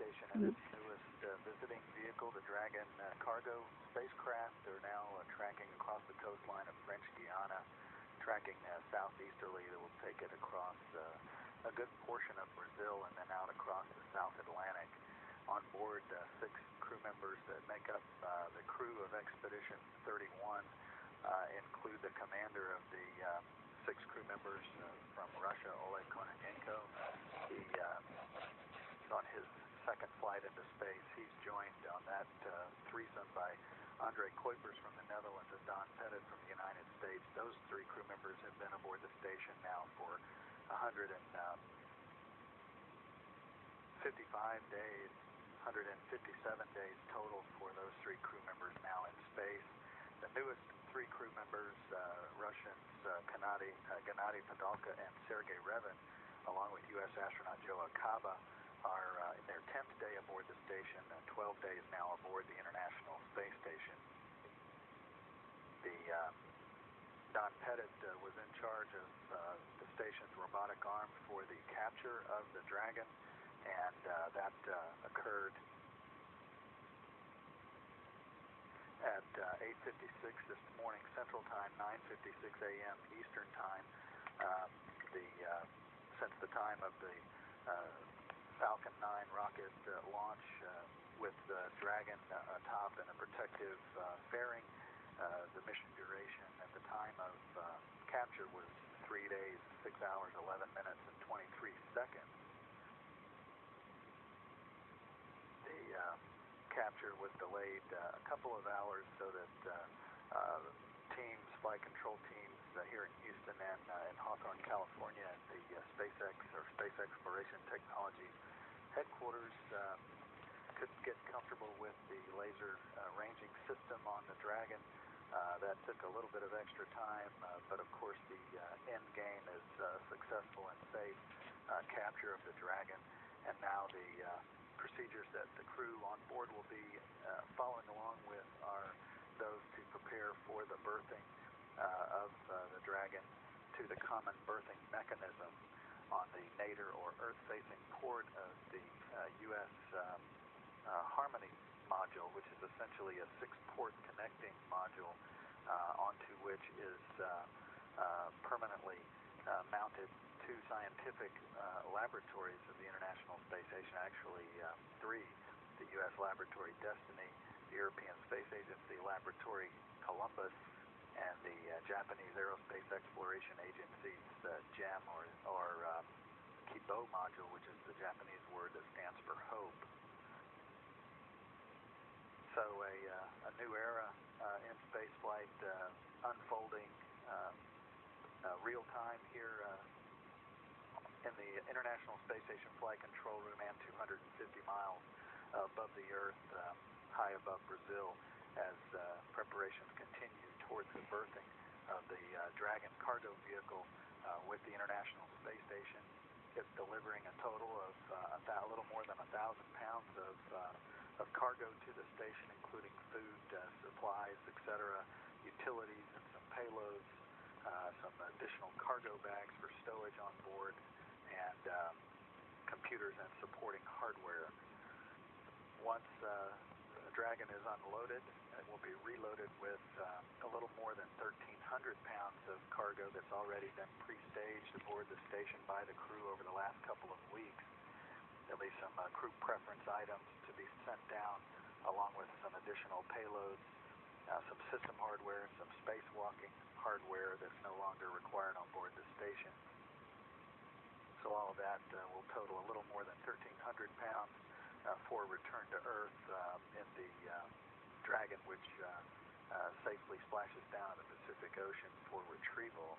station and its newest visiting vehicle, the Dragon cargo spacecraft. They're now tracking across the coastline of French Guiana, tracking southeasterly that will take it across a good portion of Brazil and then out across the South Atlantic. On board, 6 crew members that make up the crew of Expedition 31 include the commander of the 6 crew members from Russia, Oleg Kononenko. He's on his second flight into space. He's joined on that threesome by André Kuipers from the Netherlands and Don Pettit from the United States. Those 3 crew members have been aboard the station now for 155 days, 157 days total for those 3 crew members now in space. The newest 3 crew members, Russians Gennady Padalka and Sergei Revin, along with U.S. astronaut Joe Acaba, are in their 10th day aboard the station and 12 days now aboard the International Space Station. Don Pettit was in charge of the station's robotic arm for the capture of the Dragon, and that occurred at 8:56 this morning Central Time, 9:56 a.m. Eastern Time. Since the time of the Falcon 9 rocket launch with the Dragon atop and a protective fairing, the mission duration at the time of capture was 3 days, 6 hours, 11 minutes, and 23 seconds. The capture was delayed a couple of hours so that flight control teams here in Houston and in Hawthorne, California, at the SpaceX or Space Exploration Technologies headquarters could get comfortable with the laser ranging system on the Dragon. That took a little bit of extra time, but of course the end game is successful and safe capture of the Dragon, and now the procedures that the crew on board will be following along with are those to prepare for the berthing of the Dragon to the common berthing mechanism on the nadir or earth-facing port of the U.S. Harmony module, which is essentially a 6-port connecting module onto which is permanently mounted 2 scientific laboratories of the International Space Station, actually 3, the U.S. Laboratory Destiny, the European Space Agency Laboratory Columbus, and the Japanese Aerospace Exploration Agency's GEM or Kibo module, which is the Japanese word that stands for hope. So a new era in spaceflight unfolding real time here in the International Space Station Flight Control Room and 250 miles above the Earth, high above Brazil, as preparations continue towards the berthing of the Dragon cargo vehicle with the International Space Station. It's delivering a total of a little more than 1,000 pounds of cargo to the station, including food, supplies, etc., utilities, and some payloads, some additional cargo bags for stowage on board, and computers and supporting hardware. Once the Dragon is unloaded, it will be reloaded with a little more than 1,300 pounds of cargo that's already been pre-staged aboard the station by the crew over the last couple of weeks. There'll be some crew preference items to be sent down, along with some additional payloads, some system hardware, and some spacewalking hardware that's no longer required on board the station. So all of that will total a little more than 1,300 pounds for return to Earth in the Dragon, which safely splashes down in the Pacific Ocean for retrieval.